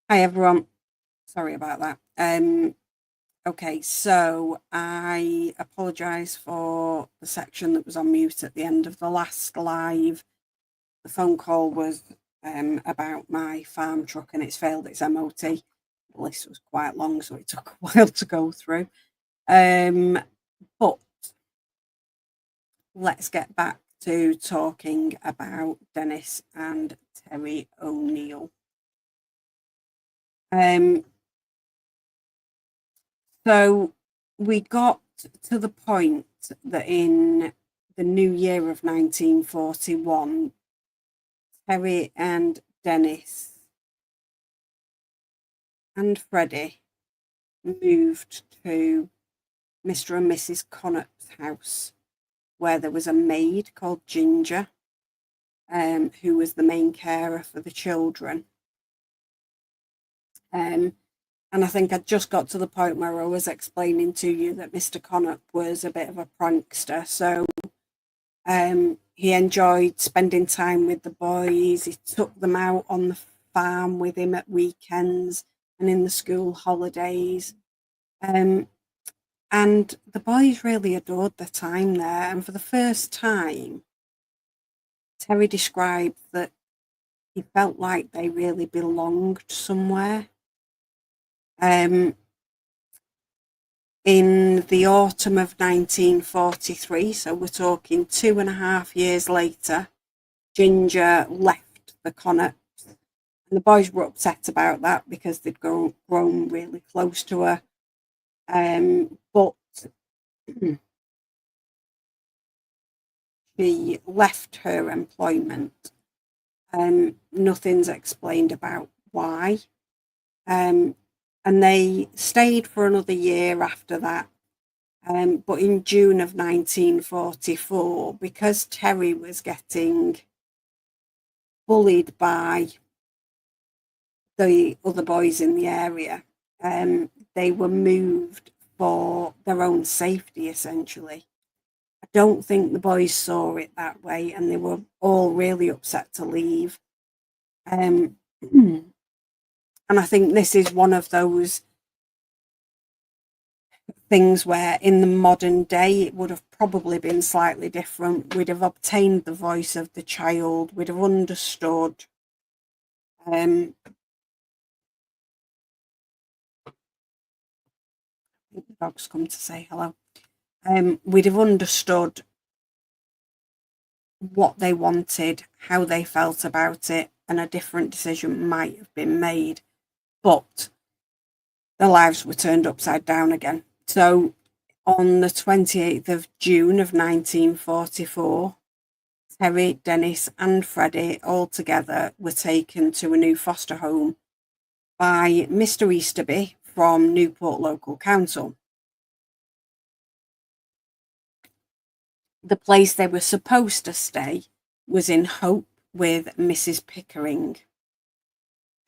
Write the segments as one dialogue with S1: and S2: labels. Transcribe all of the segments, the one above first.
S1: Hi everyone. Sorry about that. Okay, so I apologise for the section that was on mute at the end of the last live. The phone call was about my farm truck and it's failed its MOT. The list was quite long, so it took a while to go through. But let's get back to talking about Dennis and Terry O'Neill. So we got to the point that in the new year of 1941, Terry and Dennis and Freddie moved to Mr. and Mrs. Connacht's house, where there was a maid called Ginger, who was the main carer for the children. And I think I just got to the point where I was explaining to you that Mr. Connacht was a bit of a prankster. So he enjoyed spending time with the boys. He took them out on the farm with him at weekends and in the school holidays. And the boys really adored their time there. And for the first time, Terry described that he felt like they really belonged somewhere. In the autumn of 1943, so we're talking 2.5 years later, Ginger left the Connachts, and the boys were upset about that because they'd grown really close to her. But she left her employment. Nothing's explained about why. And they stayed for another year after that. But in June of 1944, because Terry was getting bullied by the other boys in the area, they were moved for their own safety, essentially. I don't think the boys saw it that way, and they were all really upset to leave. And I think this is one of those things where in the modern day it would have probably been slightly different. We'd have obtained the voice of the child, we'd have understood. The dog's come to say hello. We'd have understood what they wanted, how they felt about it, and a different decision might have been made. But their lives were turned upside down again. So on the 28th of June of 1944, Terry, Dennis and Freddie all together were taken to a new foster home by Mr. Easterby from Newport Local Council. The place they were supposed to stay was in Hope with Mrs. Pickering.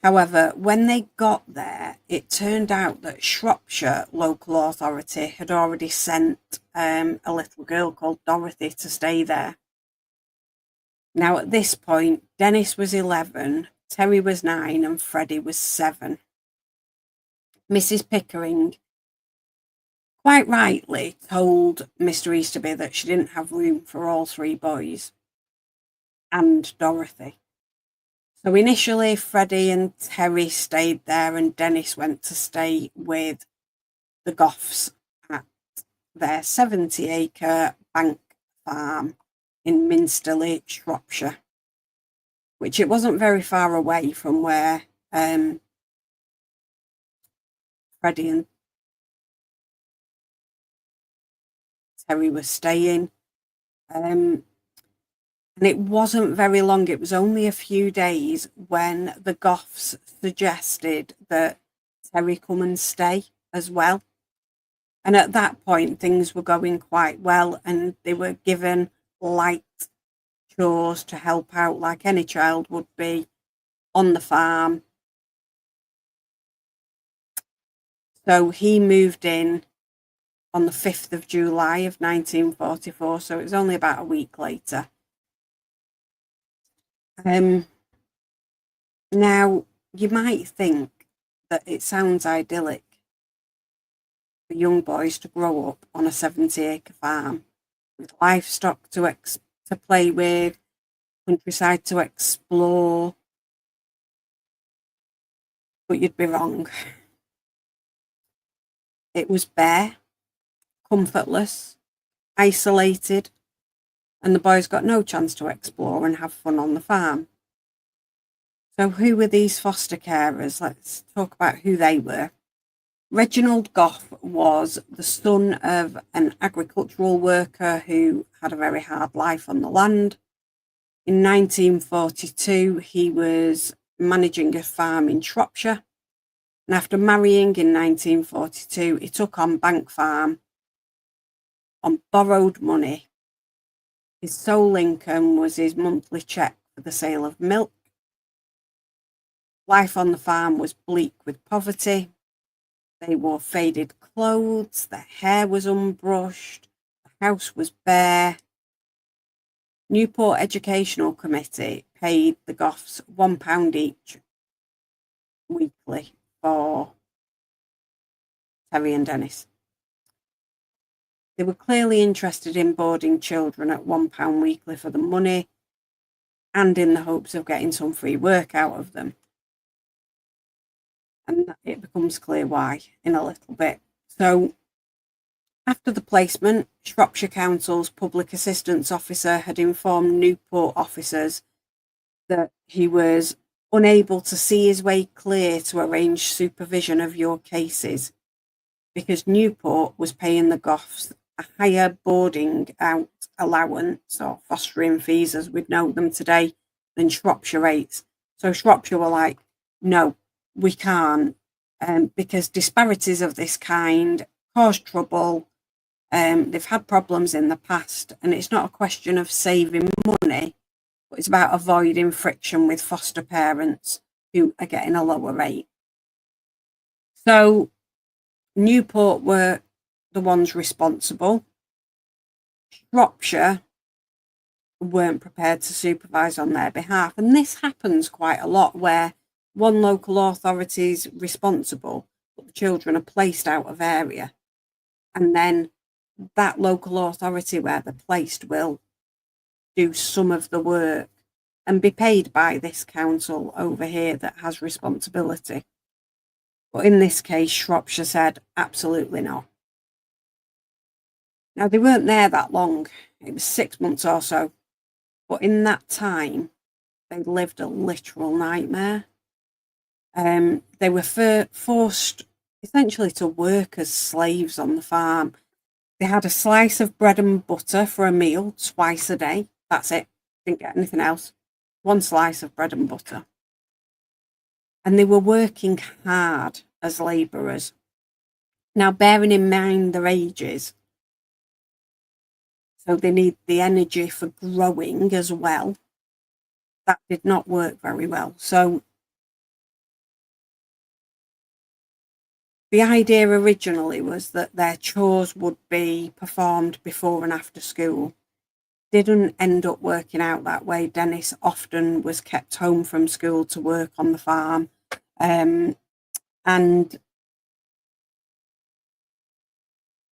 S1: However, when they got there, it turned out that Shropshire Local Authority had already sent a little girl called Dorothy to stay there. Now, at this point, Dennis was 11, Terry was 9, and Freddie was 7. Mrs. Pickering quite rightly told Mr. Easterby that she didn't have room for all 3 boys and Dorothy. So initially, Freddie and Terry stayed there, and Dennis went to stay with the Goffs at their 70-acre bank farm in Minsterley, Shropshire, which it wasn't very far away from where Freddie and Terry were staying. And it wasn't very long, it was only a few days when the Goffs suggested that Terry come and stay as well. And at that point, things were going quite well, and they were given light chores to help out like any child would be on the farm. So he moved in on the 5th of July of 1944, so it was only about a week later. Now, you might think that it sounds idyllic for young boys to grow up on a 70-acre farm with livestock to play with, countryside to explore, but you'd be wrong. It was bare, comfortless, isolated, and the boys got no chance to explore and have fun on the farm. So who were these foster carers? Let's talk about who they were. Reginald Goff was the son of an agricultural worker who had a very hard life on the land. In 1942, he was managing a farm in Shropshire. And after marrying in 1942, he took on Bank Farm on borrowed money. His sole income was his monthly cheque for the sale of milk. Life on the farm was bleak with poverty. They wore faded clothes, their hair was unbrushed, the house was bare. Newport Educational Committee paid the Goffs £1 each weekly for Terry and Dennis. They were clearly interested in boarding children at £1 weekly for the money and in the hopes of getting some free work out of them. And it becomes clear why in a little bit. So after the placement, Shropshire Council's public assistance officer had informed Newport officers that he was unable to see his way clear to arrange supervision of your cases because Newport was paying the Goffs a higher boarding out allowance or fostering fees as we'd know them today than Shropshire rates. So Shropshire were like, no, we can't, because disparities of this kind cause trouble. They've had problems in the past, and it's not a question of saving money, but it's about avoiding friction with foster parents who are getting a lower rate. So Newport were the ones responsible. Shropshire weren't prepared to supervise on their behalf, and this happens quite a lot where one local authority is responsible, but the children are placed out of area, and then that local authority where they're placed will do some of the work and be paid by this council over here that has responsibility. But in this case, Shropshire said, absolutely not. Now, they weren't there that long. It was 6 months or so. But in that time, they lived a literal nightmare. They were forced essentially to work as slaves on the farm. They had a slice of bread and butter for a meal twice a day. That's it. Didn't get anything else. One slice of bread and butter. And they were working hard as labourers. Now, bearing in mind their ages, so they need the energy for growing as well. That did not work very well. So the idea originally was that their chores would be performed before and after school. Didn't end up working out that way. Dennis often was kept home from school to work on the farm. And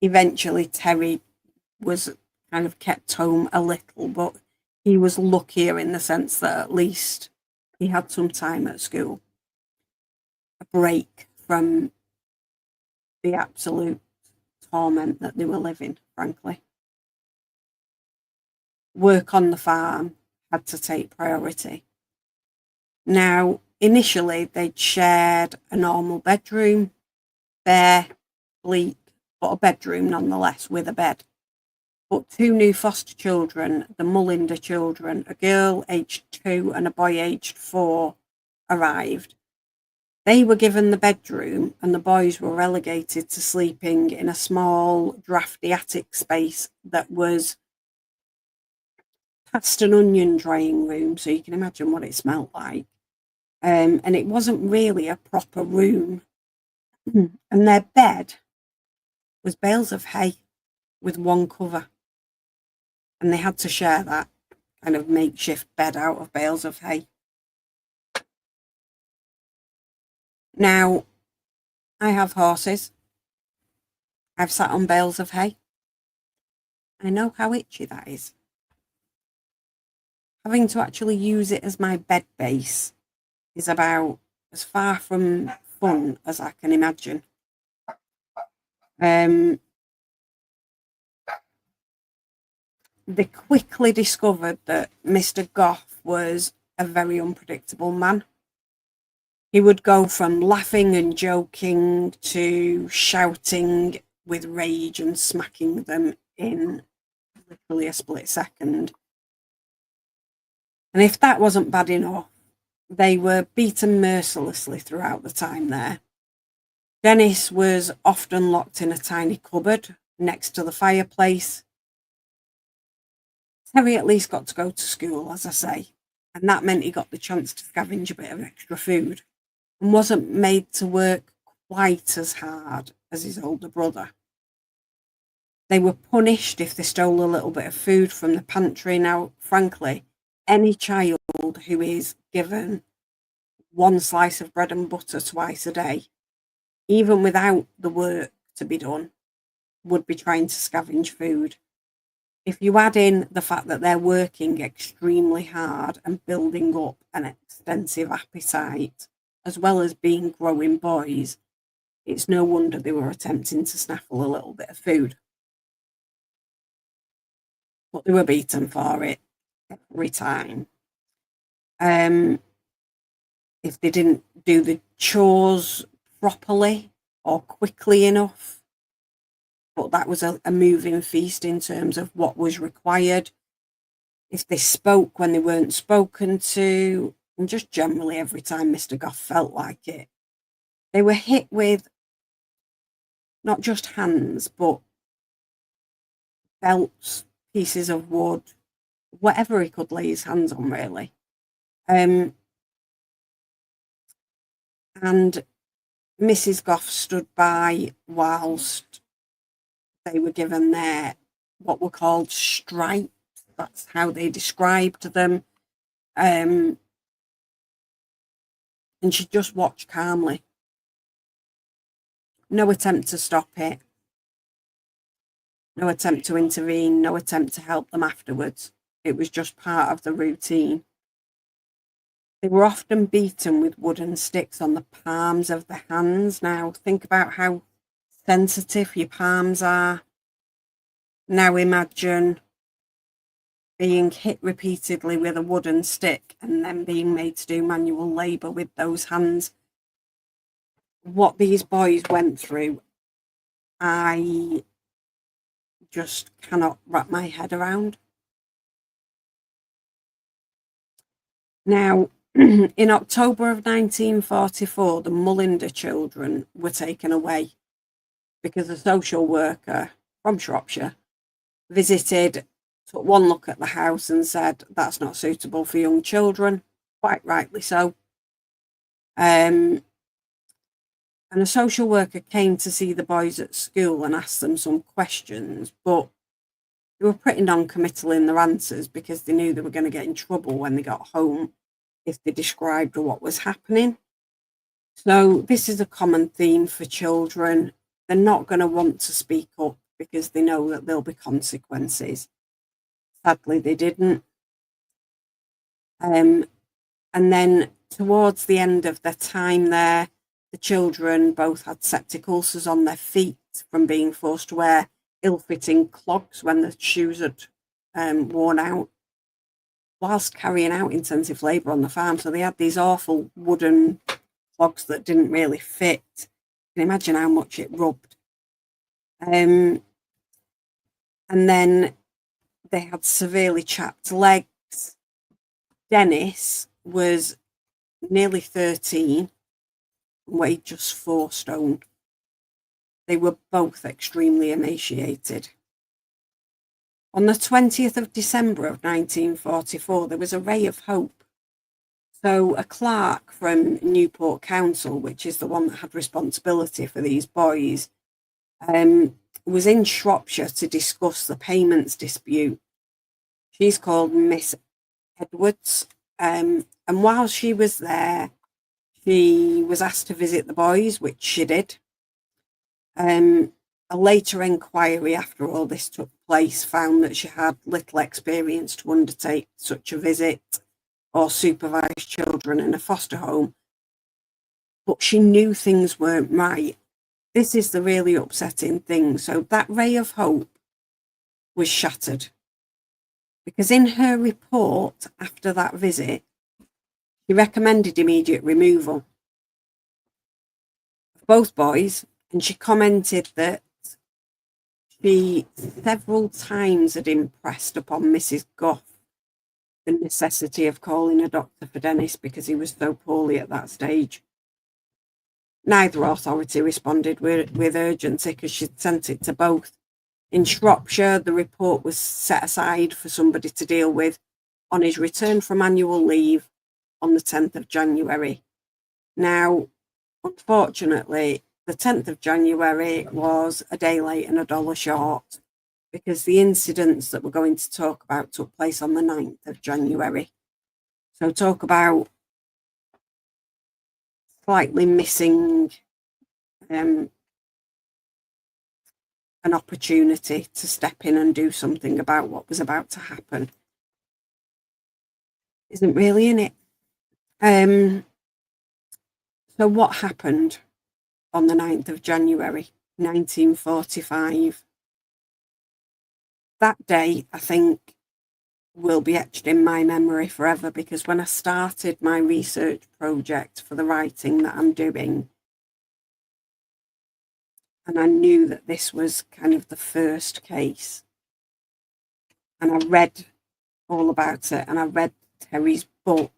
S1: eventually Terry was kind of kept home a little, but he was luckier in the sense that at least he had some time at school. A break from the absolute torment that they were living, frankly. Work on the farm had to take priority. Now, initially, they'd shared a normal bedroom, bare, bleak, but a bedroom nonetheless with a bed. But two new foster children, the Mullinder children, a girl aged 2 and a boy aged 4, arrived. They were given the bedroom and the boys were relegated to sleeping in a small, drafty attic space that was past an onion drying room, so you can imagine what it smelled like. And it wasn't really a proper room. And their bed was bales of hay with one cover. And they had to share that kind of makeshift bed out of bales of hay. Now, I have horses. I've sat on bales of hay. I know how itchy that is. Having to actually use it as my bed base is about as far from fun as I can imagine. They quickly discovered that Mr. Goff was a very unpredictable man. He would go from laughing and joking to shouting with rage and smacking them in literally a split second. And if that wasn't bad enough, they were beaten mercilessly throughout the time there. Dennis was often locked in a tiny cupboard next to the fireplace. Terry at least got to go to school, as I say, and that meant he got the chance to scavenge a bit of extra food and wasn't made to work quite as hard as his older brother. They were punished if they stole a little bit of food from the pantry. Now, frankly, any child who is given one slice of bread and butter twice a day, even without the work to be done, would be trying to scavenge food. If you add in the fact that they're working extremely hard and building up an extensive appetite, as well as being growing boys, it's no wonder they were attempting to snaffle a little bit of food. But they were beaten for it every time. If they didn't do the chores properly or quickly enough, but that was a moving feast in terms of what was required. If they spoke when they weren't spoken to, and just generally every time Mr. Goff felt like it, they were hit with not just hands, but belts, pieces of wood, whatever he could lay his hands on, really. And Mrs. Goff stood by whilst they were given their what were called stripes. That's how they described them. And she just watched calmly. No attempt to stop it. No attempt to intervene. No attempt to help them afterwards. It was just part of the routine. They were often beaten with wooden sticks on the palms of the hands. Now, think about how sensitive your palms are. Now imagine being hit repeatedly with a wooden stick and then being made to do manual labour with those hands. What these boys went through, I just cannot wrap my head around. Now, in October of 1944, the Mullinder children were taken away because a social worker from Shropshire visited, took one look at the house and said, that's not suitable for young children, quite rightly so. And a social worker came to see the boys at school and asked them some questions, but they were pretty non-committal in their answers because they knew they were going to get in trouble when they got home if they described what was happening. So this is a common theme for children. They're not going to want to speak up because they know that there'll be consequences. Sadly, they didn't. And then towards the end of their time there, the children both had septic ulcers on their feet from being forced to wear ill-fitting clogs when the shoes had worn out, whilst carrying out intensive labour on the farm. So they had these awful wooden clogs that didn't really fit. You can imagine how much it rubbed. And then they had severely chapped legs. Dennis was nearly 13, weighed just 4 stone. They were both extremely emaciated. On the 20th of December of 1944, there was a ray of hope. So a clerk from Newport Council, which is the one that had responsibility for these boys, was in Shropshire to discuss the payments dispute. She's called Miss Edwards. And while she was there, she was asked to visit the boys, which she did. A later inquiry after all this took place found that she had little experience to undertake such a visit or supervise children in a foster home, but she knew things weren't right. This is the really upsetting thing. So that ray of hope was shattered, because in her report after that visit, she recommended immediate removal of both boys, and she commented that she several times had impressed upon Mrs. Goff the necessity of calling a doctor for Dennis because he was so poorly at that stage. Neither authority responded with urgency because she'd sent it to both. In Shropshire, the report was set aside for somebody to deal with on his return from annual leave on the 10th of January. Now, unfortunately, the 10th of January was a day late and a dollar short, because the incidents that we're going to talk about took place on the 9th of January. So talk about slightly missing an opportunity to step in and do something about what was about to happen. Isn't really in it. So what happened on the 9th of January, 1945? That day, I think, will be etched in my memory forever, because when I started my research project for the writing that I'm doing, and I knew that this was kind of the first case, and I read all about it, and I read Terry's book,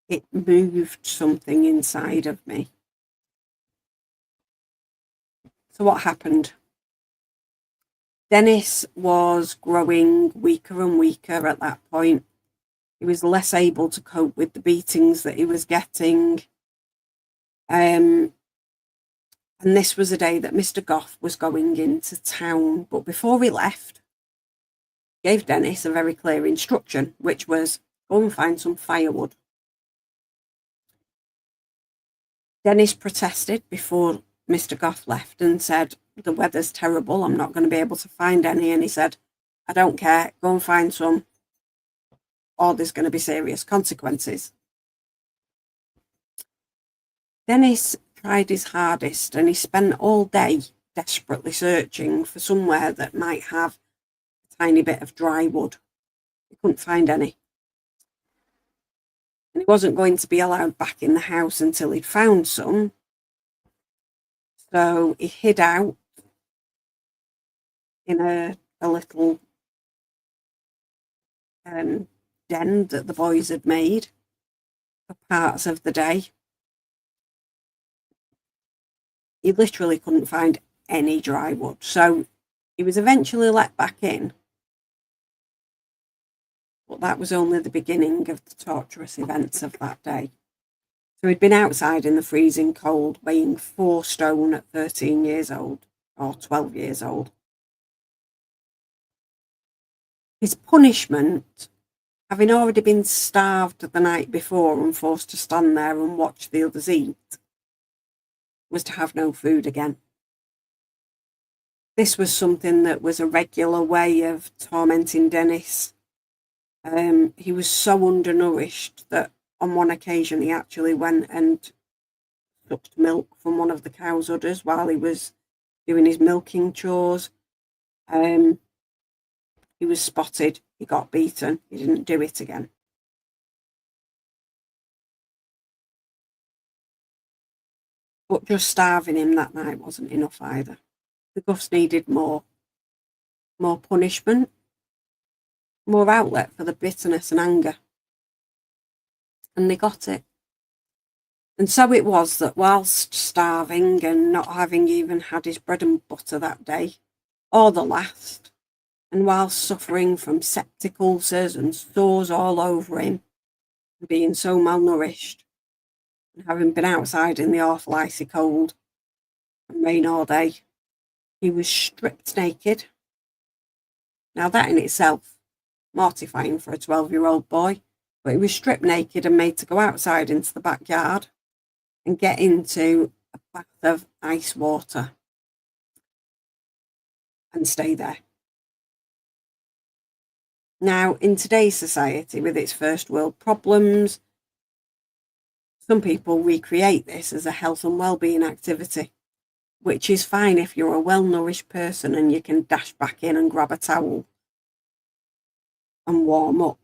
S1: it moved something inside of me. So what happened? Dennis was growing weaker and weaker at that point. He was less able to cope with the beatings that he was getting. And this was a day that Mr. Goff was going into town. But before he left, he gave Dennis a very clear instruction, which was go and find some firewood. Dennis protested before Mr. Goff left and said, the weather's terrible, I'm not going to be able to find any. And he said, I don't care, go and find some, or there's going to be serious consequences. Dennis tried his hardest, and he spent all day desperately searching for somewhere that might have a tiny bit of dry wood. He couldn't find any. And he wasn't going to be allowed back in the house until he'd found some. So he hid out in a little den that the boys had made for parts of the day. He literally couldn't find any dry wood. So he was eventually let back in. But that was only the beginning of the torturous events of that day. So he'd been outside in the freezing cold, weighing 4 stone at 13 years old, or 12 years old. His punishment, having already been starved the night before and forced to stand there and watch the others eat, was to have no food again. This was something that was a regular way of tormenting Dennis. He was so undernourished that on one occasion he actually went and sucked milk from one of the cow's udders while he was doing his milking chores. He was spotted, he got beaten, he didn't do it again. But just starving him that night wasn't enough either. The Guffs needed more punishment, more outlet for the bitterness and anger. And they got it. And so it was that whilst starving and not having even had his bread and butter that day, or the last, and whilst suffering from septic ulcers and sores all over him, and being so malnourished, and having been outside in the awful icy cold and rain all day, he was stripped naked. Now that in itself, mortifying for a 12-year-old boy, but he was stripped naked and made to go outside into the backyard and get into a bath of ice water and stay there. Now, in today's society, with its first world problems, some people recreate this as a health and well-being activity, which is fine if you're a well-nourished person and you can dash back in and grab a towel and warm up.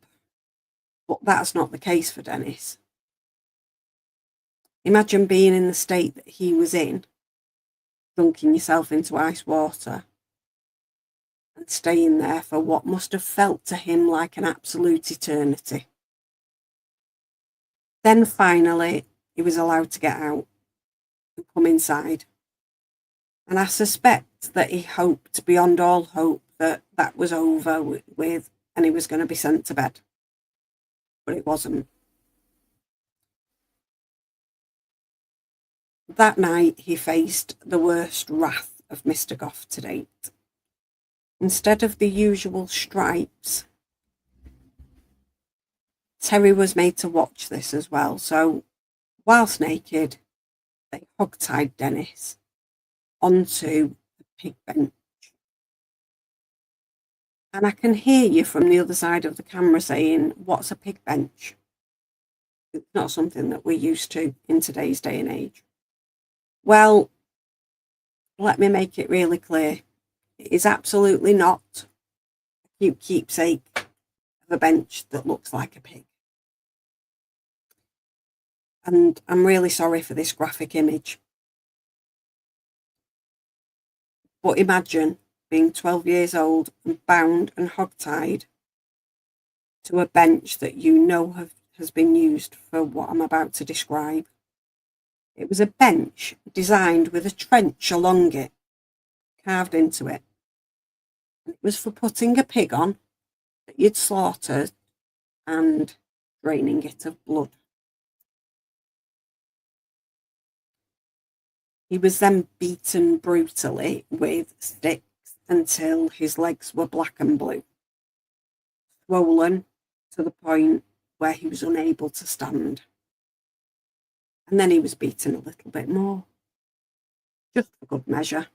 S1: But that's not the case for Dennis. Imagine being in the state that he was in, dunking yourself into ice water and staying there for what must have felt to him like an absolute eternity. Then finally, he was allowed to get out and come inside. And I suspect that he hoped beyond all hope that that was over with and he was going to be sent to bed. But it wasn't. That night, he faced the worst wrath of Mr. Goff to date. Instead of the usual stripes, Terry was made to watch this as well. So, whilst naked, they hog-tied Dennis onto the pig bench. And I can hear you from the other side of the camera saying, what's a pig bench? It's not something that we're used to in today's day and age. Well, let me make it really clear. It is absolutely not a cute keepsake of a bench that looks like a pig. And I'm really sorry for this graphic image. But imagine being 12 years old and bound and hogtied to a bench that you know has been used for what I'm about to describe. It was a bench designed with a trench along it, carved into it. It was for putting a pig on that you'd slaughtered and draining it of blood. He was then beaten brutally with sticks until his legs were black and blue, swollen to the point where he was unable to stand. And then he was beaten a little bit more, just for good measure.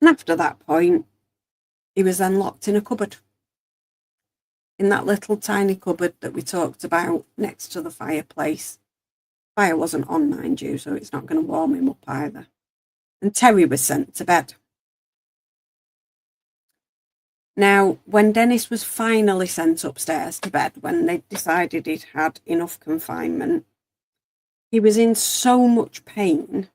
S1: And after that point, he was then locked in a cupboard. In that little tiny cupboard that we talked about next to the fireplace. Fire wasn't on, mind you, so it's not going to warm him up either. And Terry was sent to bed. Now, when Dennis was finally sent upstairs to bed, when they decided he'd had enough confinement, he was in so much pain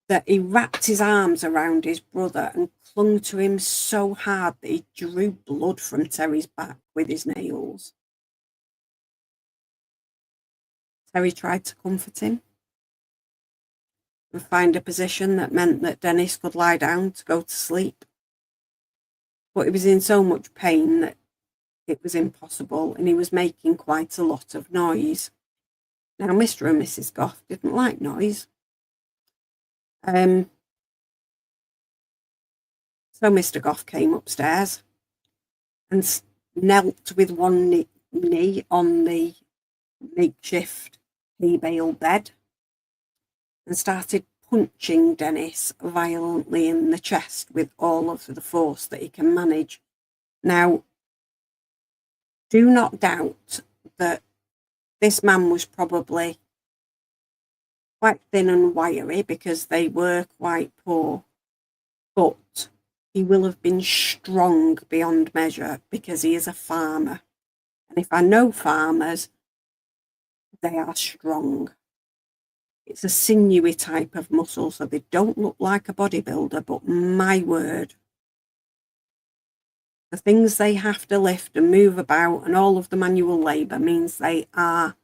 S1: that he wrapped his arms around his brother and clung to him so hard that he drew blood from Terry's back with his nails. Terry tried to comfort him and find a position that meant that Dennis could lie down to go to sleep. But he was in so much pain that it was impossible, and he was making quite a lot of noise. Now, Mr. and Mrs. Goff didn't like noise. So Mr. Goff came upstairs and knelt with one knee on the makeshift hay bale bed and started punching Dennis violently in the chest with all of the force that he can manage. Now, do not doubt that this man was probably quite thin and wiry because they were quite poor, but he will have been strong beyond measure because he is a farmer. And if I know farmers, they are strong. It's a sinewy type of muscle, so they don't look like a bodybuilder, but my word, the things they have to lift and move about and all of the manual labour means they are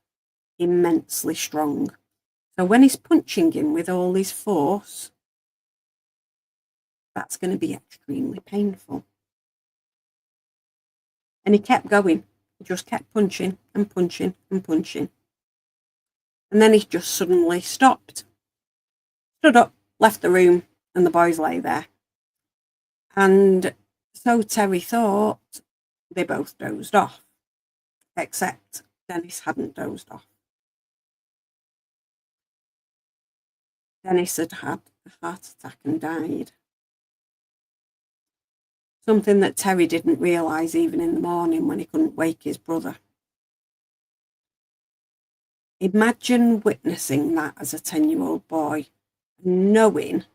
S1: immensely strong. So when he's punching him with all his force, that's going to be extremely painful. And he kept going. He just kept punching and punching and punching. And then he just suddenly stopped, stood up, left the room, and the boys lay there. And so Terry thought they both dozed off, except Dennis hadn't dozed off. Dennis had had a heart attack and died. Something that Terry didn't realise even in the morning when he couldn't wake his brother. Imagine witnessing that as a 10-year-old boy, knowing,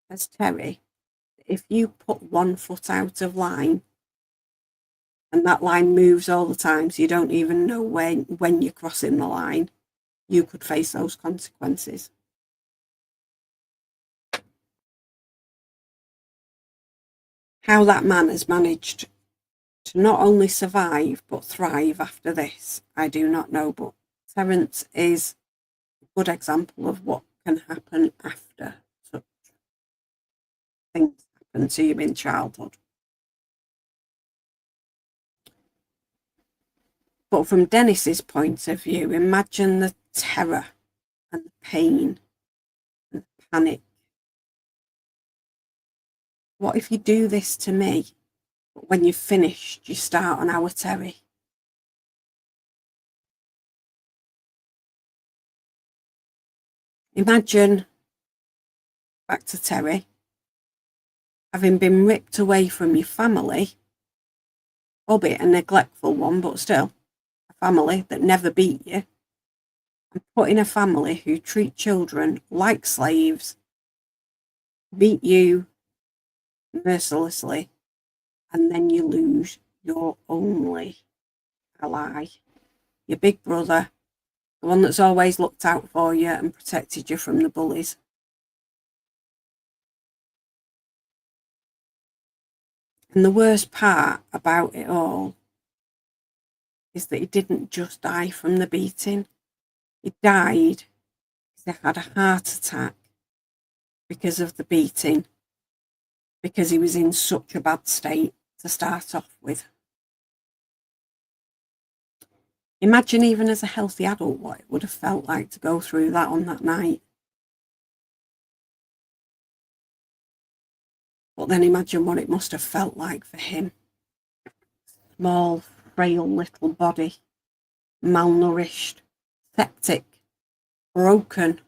S1: as Terry, if you put one foot out of line and that line moves all the time so you don't even know when you're crossing the line, you could face those consequences. How that man has managed to not only survive but thrive after this, I do not know, but Terence is a good example of what can happen after such things happen to you in childhood. But from Dennis's point of view, imagine the terror and the pain and the panic. What if you do this to me, but when you've finished, you start on our Terry? Imagine, back to Terry, having been ripped away from your family, albeit a neglectful one, but still a family that never beat you, and put in a family who treat children like slaves, beat you mercilessly, and then you lose your only ally, your big brother, the one that's always looked out for you and protected you from the bullies. And the worst part about it all is that he didn't just die from the beating. He died because he had a heart attack because of the beating, because he was in such a bad state to start off with. Imagine even as a healthy adult what it would have felt like to go through that on that night. But then imagine what it must have felt like for him. Small, frail little body, malnourished, septic, broken.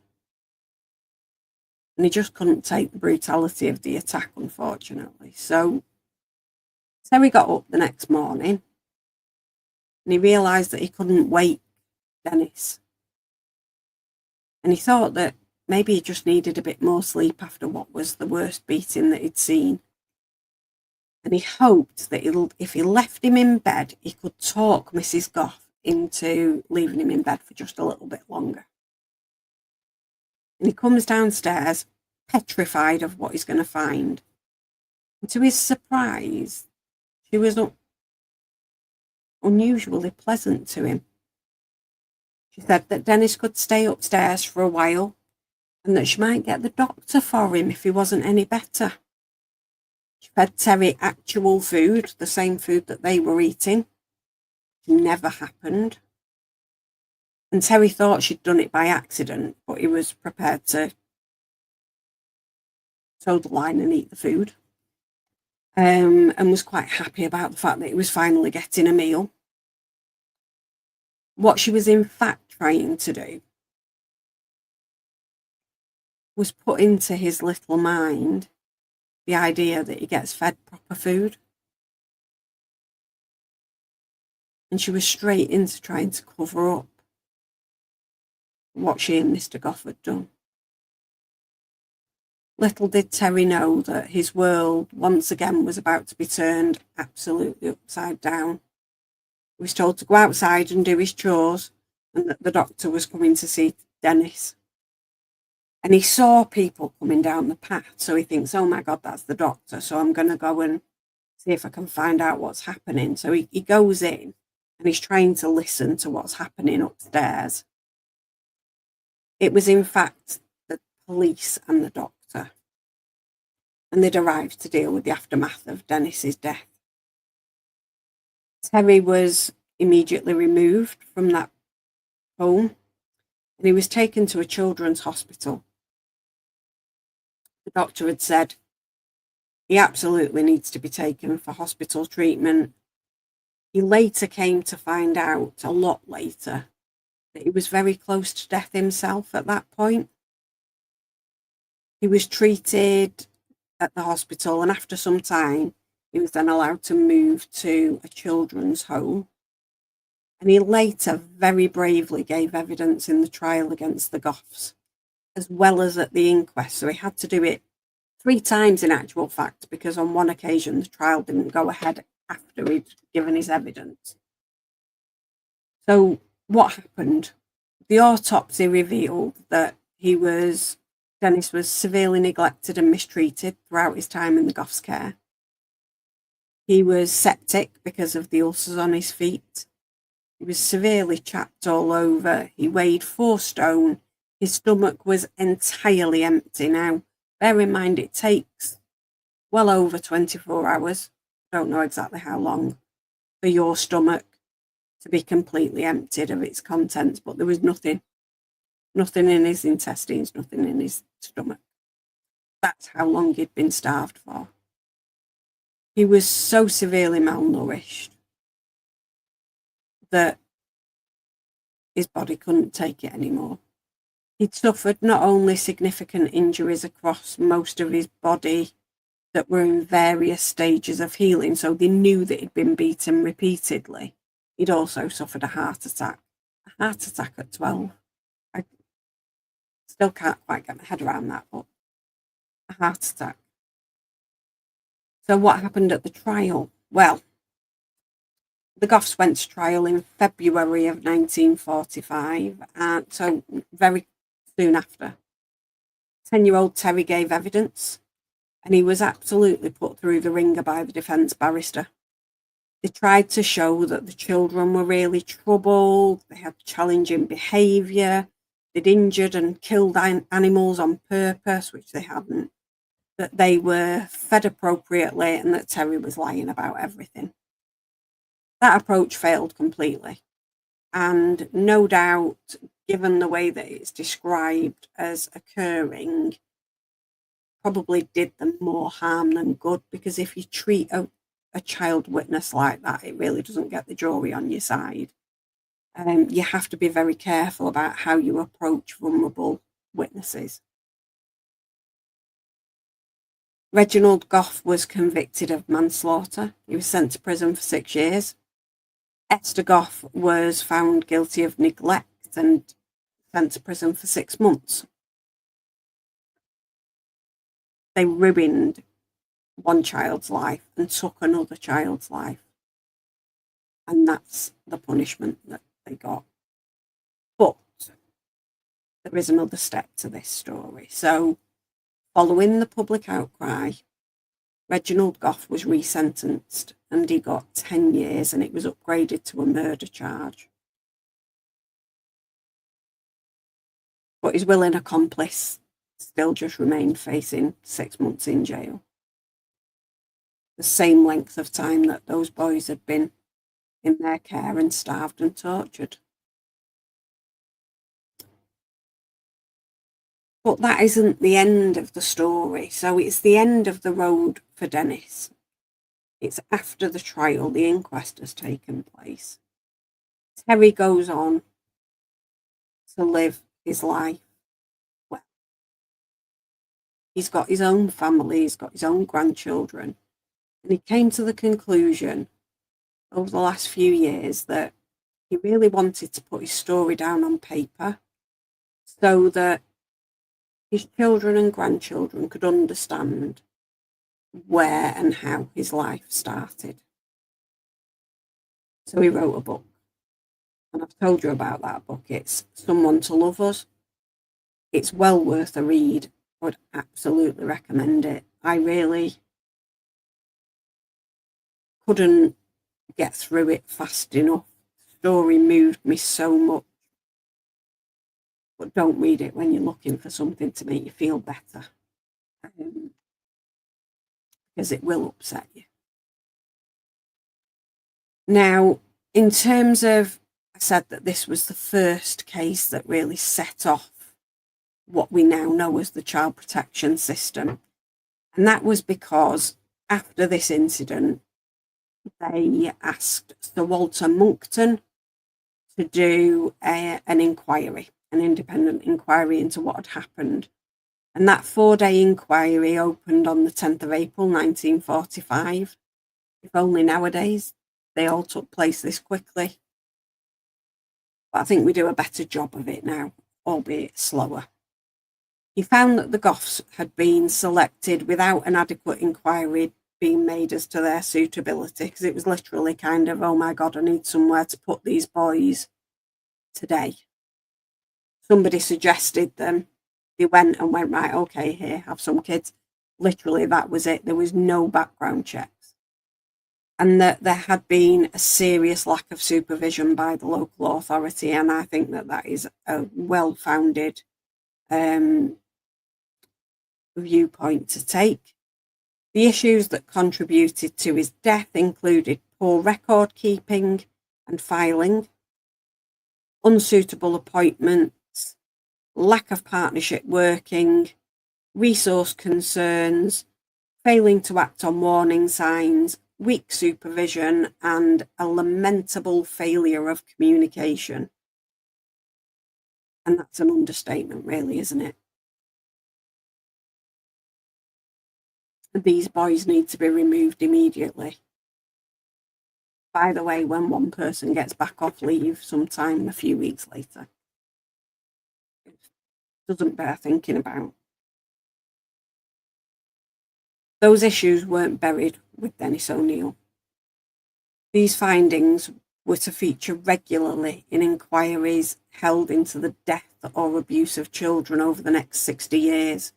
S1: And he just couldn't take the brutality of the attack, unfortunately. So he got up the next morning and he realised that he couldn't wake Dennis. And he thought that maybe he just needed a bit more sleep after what was the worst beating that he'd seen. And he hoped that if he left him in bed, he could talk Mrs. Goff into leaving him in bed for just a little bit longer. And he comes downstairs, petrified of what he's going to find. And to his surprise, she was unusually pleasant to him. She said that Dennis could stay upstairs for a while and that she might get the doctor for him if he wasn't any better. She fed Terry actual food, the same food that they were eating. It never happened. And Terry thought she'd done it by accident, but he was prepared to toe the line and eat the food. And was quite happy about the fact that he was finally getting a meal. What she was in fact trying to do was put into his little mind the idea that he gets fed proper food. And she was straight into trying to cover up what she and Mr. Goff had done. Little did Terry know that his world once again was about to be turned absolutely upside down. He was told to go outside and do his chores and that the doctor was coming to see Dennis. And he saw people coming down the path, so he thinks, oh my God, that's the doctor, so I'm going to go and see if I can find out what's happening. So he goes in and he's trying to listen to what's happening upstairs. It was in fact the police and the doctor, and they'd arrived to deal with the aftermath of Dennis's death. Terry was immediately removed from that home and he was taken to a children's hospital. The doctor had said he absolutely needs to be taken for hospital treatment. He later came to find out, a lot later, that he was very close to death himself at that point. He was treated at the hospital, and after some time, he was then allowed to move to a children's home. And he later very bravely gave evidence in the trial against the Goffs, as well as at the inquest. So he had to do it 3 times in actual fact, because on one occasion the trial didn't go ahead after he'd given his evidence. So what happened? The autopsy revealed that Dennis was severely neglected and mistreated throughout his time in the Goff's care. He was septic because of the ulcers on his feet. He was severely chapped all over. He weighed 4 stone. His stomach was entirely empty. Now, bear in mind, it takes well over 24 hours, don't know exactly how long, for your stomach to be completely emptied of its contents, but there was nothing in his intestines, nothing in his stomach. That's how long he'd been starved for. He was so severely malnourished that his body couldn't take it anymore. He'd suffered not only significant injuries across most of his body that were in various stages of healing, so they knew that he'd been beaten repeatedly. He'd also suffered a heart attack. A heart attack at 12. I still can't quite get my head around that, but a heart attack. So what happened at the trial? Well, the Goffs went to trial in February of 1945, and so very soon after. 10-year-old Terry gave evidence, and he was absolutely put through the ringer by the defence barrister. They tried to show that the children were really troubled, they had challenging behaviour, they'd injured and killed animals on purpose, which they hadn't, that they were fed appropriately, and that Terry was lying about everything. That approach failed completely, and no doubt, given the way that it's described as occurring, probably did them more harm than good, because if you treat a child witness like that, it really doesn't get the jury on your side. You have to be very careful about how you approach vulnerable witnesses. Reginald Goff was convicted of manslaughter. He was sent to prison for 6 years. Esther Goff was found guilty of neglect and sent to prison for 6 months. They ruined one child's life and took another child's life. And that's the punishment that they got. But there is another step to this story. So, following the public outcry, Reginald Goff was resentenced and he got 10 years, and it was upgraded to a murder charge. But his willing accomplice still just remained facing 6 months in jail. The same length of time that those boys had been in their care and starved and tortured. But that isn't the end of the story. So it's the end of the road for Dennis. It's after the trial, the inquest has taken place. Terry goes on to live his life well. He's got his own family, he's got his own grandchildren. And he came to the conclusion over the last few years that he really wanted to put his story down on paper so that his children and grandchildren could understand where and how his life started. So he wrote a book, and I've told you about that book. It's Someone to Love Us. It's well worth a read. I would absolutely recommend it. I really couldn't get through it fast enough. The story moved me so much. But don't read it when you're looking for something to make you feel better, because it will upset you. Now, in terms of, I said that this was the first case that really set off what we now know as the child protection system. And that was because after this incident, they asked Sir Walter Monckton to do an inquiry, an independent inquiry into what had happened. And that 4-day inquiry opened on the 10th of April 1945. If only nowadays they all took place this quickly. But I think we do a better job of it now, albeit slower. He found that the Goths had been selected without an adequate inquiry being made as to their suitability, because it was literally kind of, oh my God, I need somewhere to put these boys today. Somebody suggested them. They went, right, okay, here, have some kids. Literally, that was it. There was no background checks. And that there had been a serious lack of supervision by the local authority. And I think that that is a well-founded viewpoint to take. The issues that contributed to his death included poor record keeping and filing, unsuitable appointments, lack of partnership working, resource concerns, failing to act on warning signs, weak supervision, and a lamentable failure of communication. And that's an understatement, really, isn't it? These boys need to be removed immediately. By the way, when one person gets back off leave sometime a few weeks later, it doesn't bear thinking about. Those issues weren't buried with Dennis O'Neill. These findings were to feature regularly in inquiries held into the death or abuse of children over the next 60 years.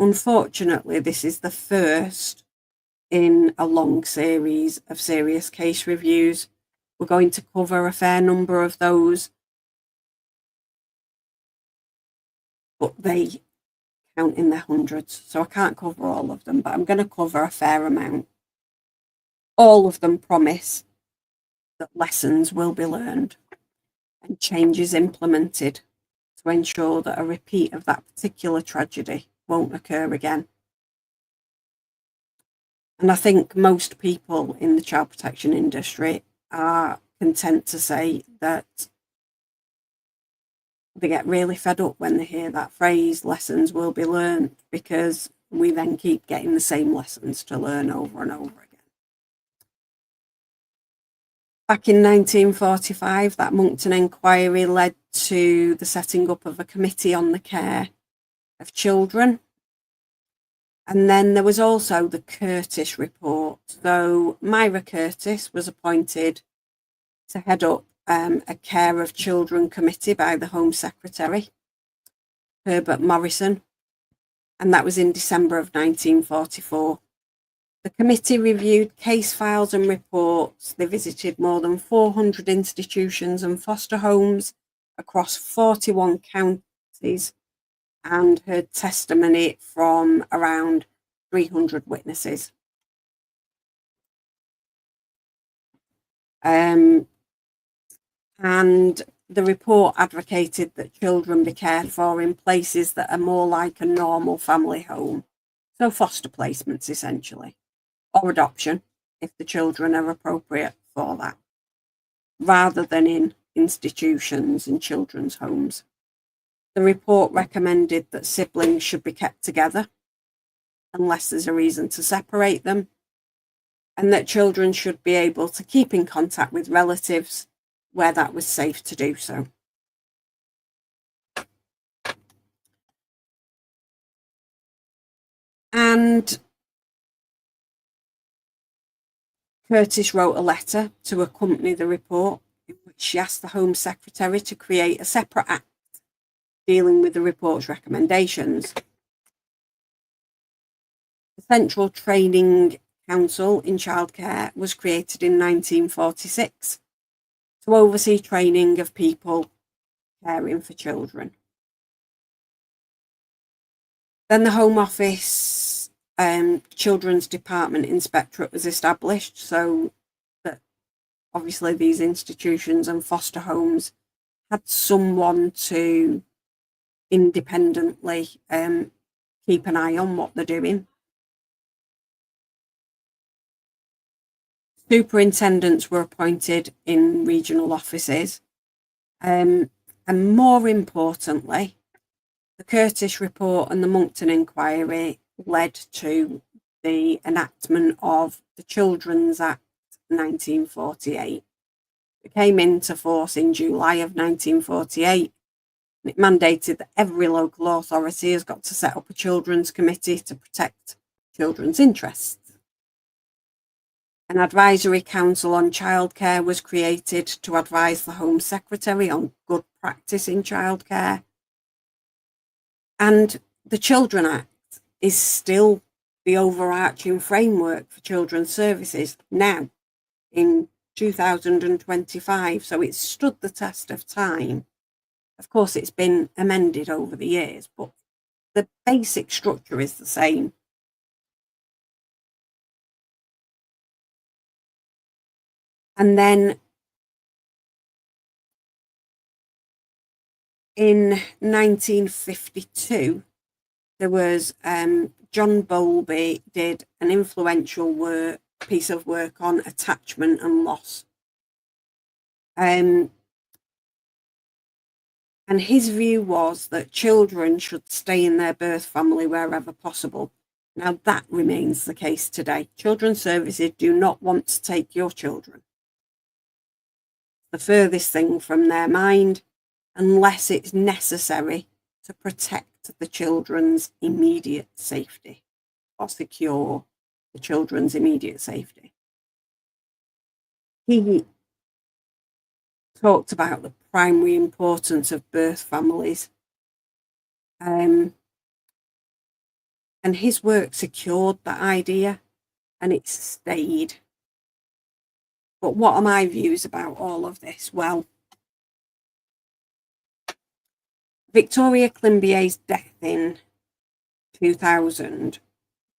S1: Unfortunately, this is the first in a long series of serious case reviews. We're going to cover a fair number of those, but they count in the hundreds, so I can't cover all of them, but I'm going to cover a fair amount. All of them promise that lessons will be learned and changes implemented to ensure that a repeat of that particular tragedy won't occur again. And I think most people in the child protection industry are content to say that they get really fed up when they hear that phrase, lessons will be learned, because we then keep getting the same lessons to learn over and over again. Back in 1945, that Monckton inquiry led to the setting up of a committee on the care of children. And then there was also the Curtis report. So Myra Curtis was appointed to head up a care of children committee by the Home Secretary, Herbert Morrison, and that was in December of 1944. The committee reviewed case files and reports. They visited more than 400 institutions and foster homes across 41 counties and heard testimony from around 300 witnesses. And the report advocated that children be cared for in places that are more like a normal family home, so foster placements essentially, or adoption if the children are appropriate for that, rather than in institutions and children's homes. The report recommended that siblings should be kept together unless there's a reason to separate them, and that children should be able to keep in contact with relatives where that was safe to do so. And Curtis wrote a letter to accompany the report in which she asked the Home Secretary to create a separate act dealing with the report's recommendations. The Central Training Council in Childcare was created in 1946 to oversee training of people caring for children. Then the Home Office Children's Department Inspectorate was established, so that obviously these institutions and foster homes had someone to independently keep an eye on what they're doing. Superintendents were appointed in regional offices. And more importantly, the Curtis Report and the Monckton Inquiry led to the enactment of the Children's Act 1948. It came into force in July of 1948. And it mandated that every local authority has got to set up a children's committee to protect children's interests. An advisory council on childcare was created to advise the Home Secretary on good practice in childcare. And the Children Act is still the overarching framework for children's services now in 2025. So it's stood the test of time. Of course, it's been amended over the years, but the basic structure is the same. And then in 1952, there was John Bowlby did an influential piece of work on attachment and loss. And his view was that children should stay in their birth family wherever possible. Now, that remains the case today. Children's services do not want to take your children. The furthest thing from their mind, unless it's necessary to protect the children's immediate safety or secure the children's immediate safety. He talked about the primary importance of birth families, and his work secured that idea, and it stayed. But what are my views about all of this? Well, Victoria Climbier's death in 2000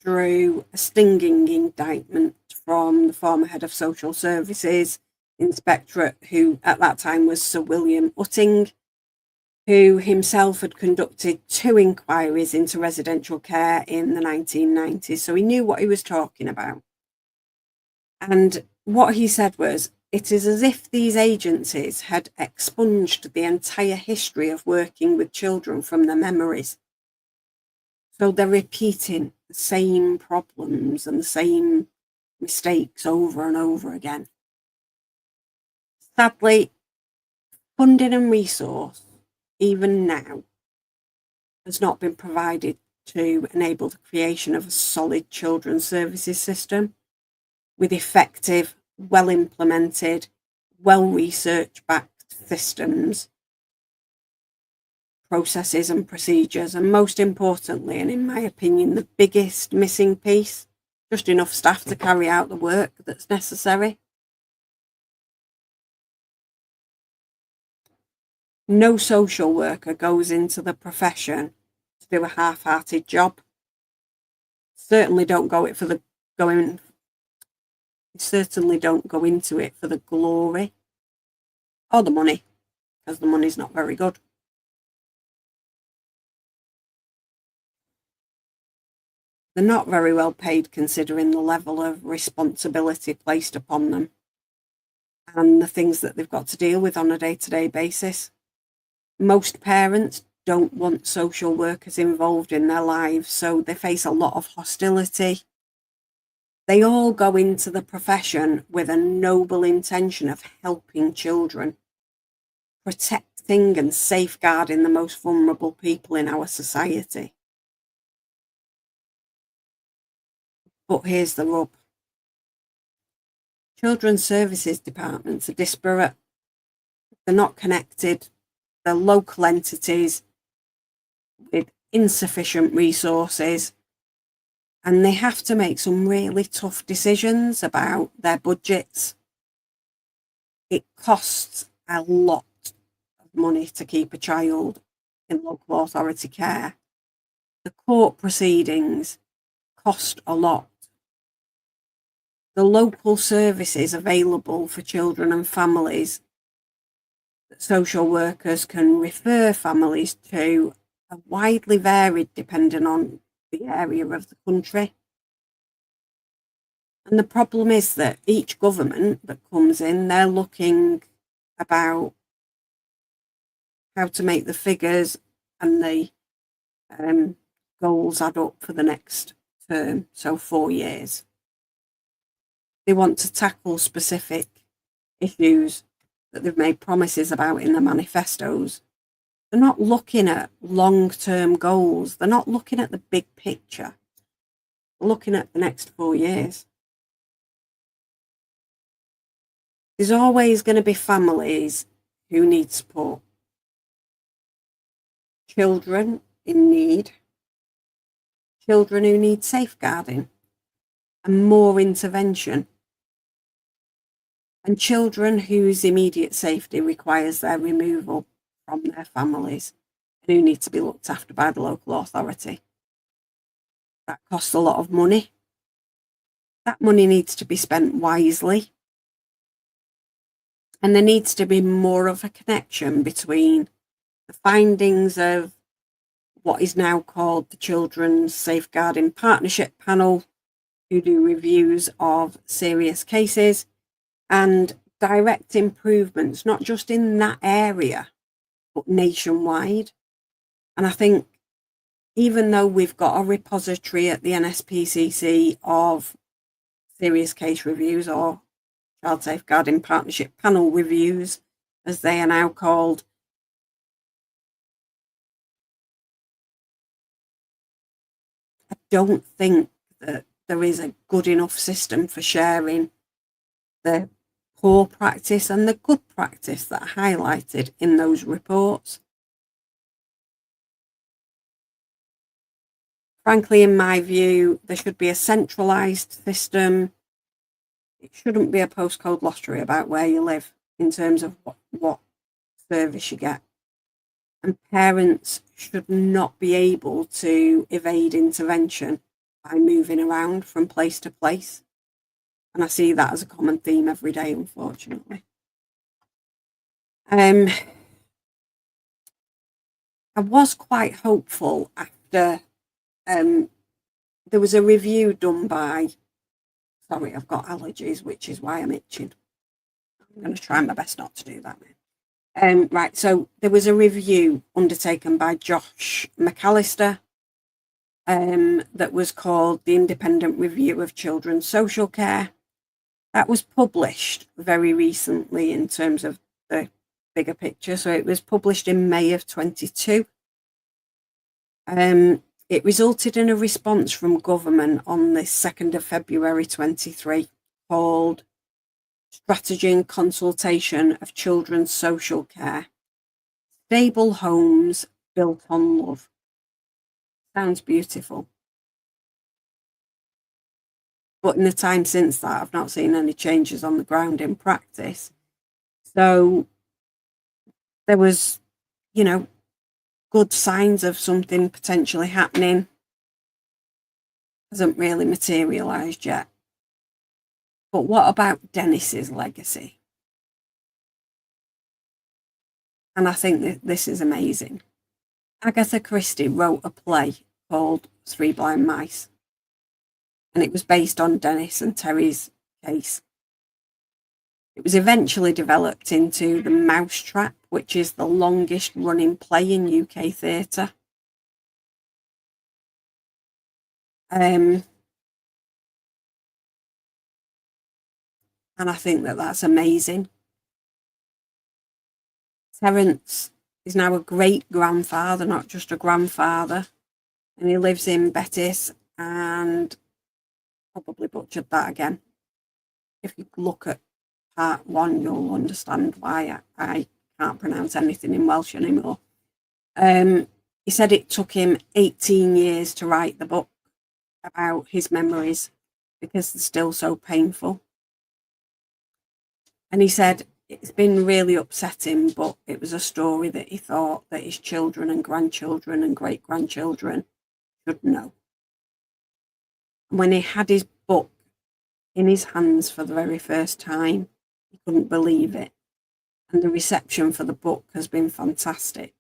S1: drew a stinging indictment from the former head of social services inspectorate, who at that time was Sir William Utting, who himself had conducted 2 inquiries into residential care in the 1990s. So he knew what he was talking about. And what he said was, it is as if these agencies had expunged the entire history of working with children from their memories. So they're repeating the same problems and the same mistakes over and over again. Sadly, funding and resource, even now, has not been provided to enable the creation of a solid children's services system with effective, well-implemented, well-research backed systems, processes and procedures, and most importantly, and in my opinion, the biggest missing piece, just enough staff to carry out the work that's necessary. No social worker goes into the profession to do a half-hearted job. Certainly don't go into it for the glory or the money, because the money's not very good. They're not very well paid considering the level of responsibility placed upon them and the things that they've got to deal with on a day-to-day basis. Most parents don't want social workers involved in their lives, so they face a lot of hostility. They all go into the profession with a noble intention of helping children, protecting and safeguarding the most vulnerable people in our society. But here's the rub. Children's services departments are disparate. They're not connected. They're local entities with insufficient resources, and they have to make some really tough decisions about their budgets. It costs a lot of money to keep a child in local authority care. The court proceedings cost a lot. The local services available for children and families that social workers can refer families to are widely varied depending on the area of the country. And the problem is that each government that comes in, they're looking about how to make the figures and the goals add up for the next term, so 4 years. They want to tackle specific issues that they've made promises about in the manifestos. They're not looking at long-term goals. They're not looking at the big picture. They're looking at the next 4 years. There's always going to be families who need support. Children in need. Children who need safeguarding and more intervention. And children whose immediate safety requires their removal from their families and who need to be looked after by the local authority. That costs a lot of money. That money needs to be spent wisely. And there needs to be more of a connection between the findings of what is now called the Children's Safeguarding Partnership Panel, who do reviews of serious cases, and direct improvements, not just in that area, but nationwide. And I think even though we've got a repository at the NSPCC of serious case reviews, or Child Safeguarding Partnership Panel reviews, as they are now called, I don't think that there is a good enough system for sharing the poor practice and the good practice that are highlighted in those reports. Frankly, in my view, there should be a centralised system. It shouldn't be a postcode lottery about where you live in terms of what service you get. And parents should not be able to evade intervention by moving around from place to place. And I see that as a common theme every day, unfortunately. I was quite hopeful after there was a review done by, sorry, I've got allergies, which is why I'm itching. I'm going to try my best not to do that now. Right, so there was a review undertaken by Josh McAllister that was called the Independent Review of Children's Social Care. That was published very recently in terms of the bigger picture. So it was published in May of 22. It resulted in a response from government on the 2nd of February 23 called Strategy and Consultation of Children's Social Care. Stable homes built on love. Sounds beautiful. But in the time since that, I've not seen any changes on the ground in practice. So there was, good signs of something potentially happening. Hasn't really materialised yet. But what about Dennis's legacy? And I think that this is amazing. Agatha Christie wrote a play called Three Blind Mice, and it was based on Dennis and Terry's case. It was eventually developed into The Mousetrap, which is the longest running play in UK theatre. And I think that that's amazing. Terence is now a great-grandfather, not just a grandfather, and he lives in Bettis, and probably butchered that again. If you look at part 1, you'll understand why I can't pronounce anything in Welsh anymore. He said it took him 18 years to write the book about his memories because they're still so painful. And he said it's been really upsetting, but it was a story that he thought that his children and grandchildren and great-grandchildren should know. And when he had his book in his hands for the very first time, he couldn't believe it. And the reception for the book has been fantastic.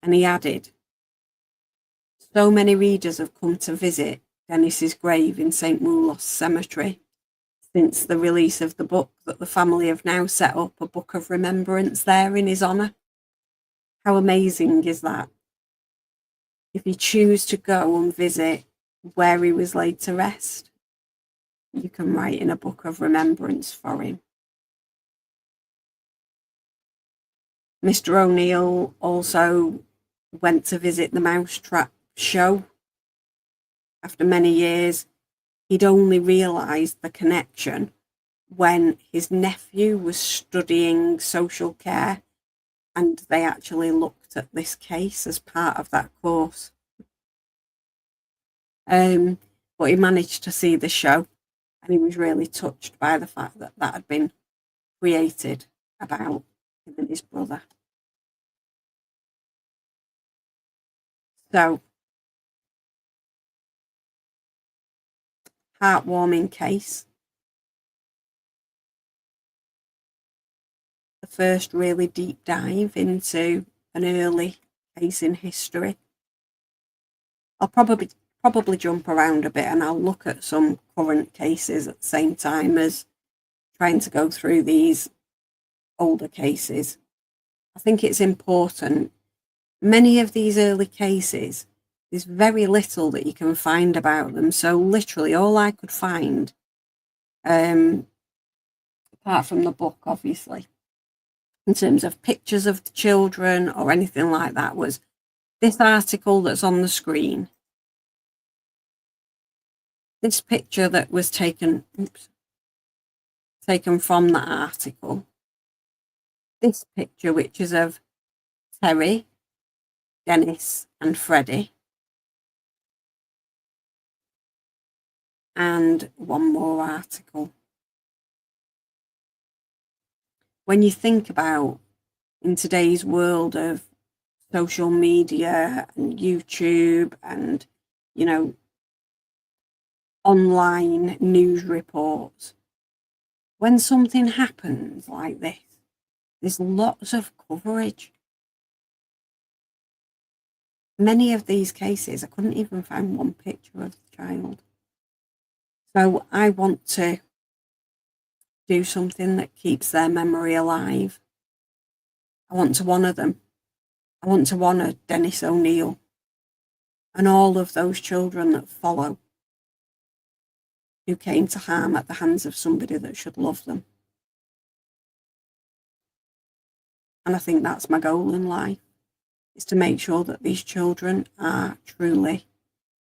S1: And he added, so many readers have come to visit Dennis's grave in St. Moulos Cemetery since the release of the book, that the family have now set up a book of remembrance there in his honour. How amazing is that? If you choose to go and visit where he was laid to rest, you can write in a book of remembrance for him. Mr. O'Neill also went to visit the Mousetrap show. After many years, he'd only realised the connection when his nephew was studying social care and they actually looked at this case as part of that course. But he managed to see the show and he was really touched by the fact that that had been created about him and his brother. So, heartwarming case. The first really deep dive into an early case in history. I'll probably jump around a bit and I'll look at some current cases at the same time as trying to go through these older cases. I think it's important. Many of these early cases, there's very little that you can find about them. So literally all I could find, apart from the book, obviously, in terms of pictures of the children or anything like that, was this article that's on the screen. This picture that was taken from that article. This picture, which is of Terry, Dennis and Freddie. And one more article. When you think about, in today's world of social media and YouTube and, online news reports, when something happens like this, there's lots of coverage. Many of these cases, I couldn't even find one picture of the child. So I want to do something that keeps their memory alive. I want to honour them. I want to honour Dennis O'Neill and all of those children that follow who came to harm at the hands of somebody that should love them. And I think that's my goal in life, is to make sure that these children are truly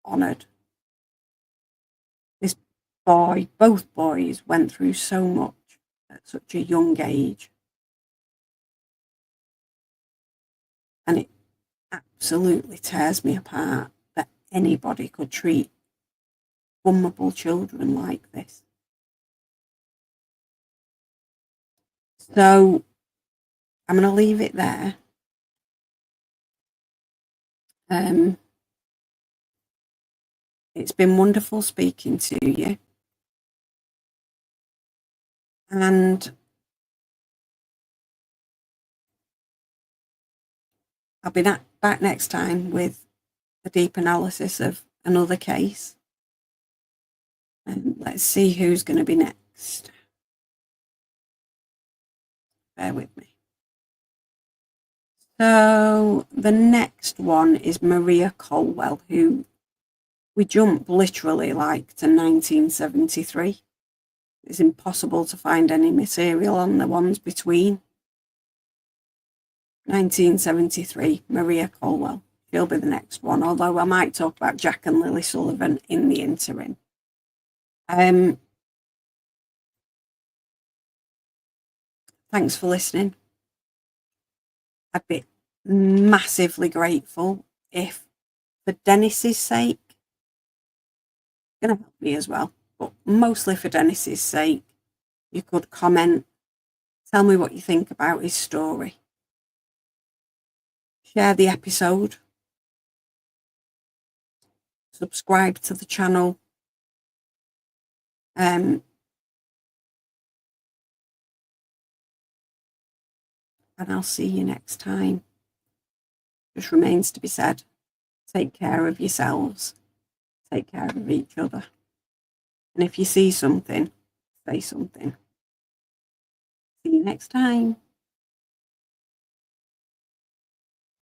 S1: honoured. This boy, both boys, went through so much at such a young age. And it absolutely tears me apart that anybody could treat vulnerable children like this. So I'm going to leave it there. It's been wonderful speaking to you. And I'll be back next time with a deep analysis of another case. And let's see who's going to be next. Bear with me. So the next one is Maria Colwell, who we jump literally like to 1973. It's impossible to find any material on the ones between. 1973, Maria Colwell. She'll be the next one, although I might talk about Jack and Lily Sullivan in the interim. Thanks for listening. I'd be massively grateful if, for Dennis's sake, it's going to help me as well, but mostly for Dennis's sake, you could comment, tell me what you think about his story. Share the episode. Subscribe to the channel. And I'll see you next time. Just remains to be said, take care of yourselves. take care of each other. And if you see something, say something. See you next time.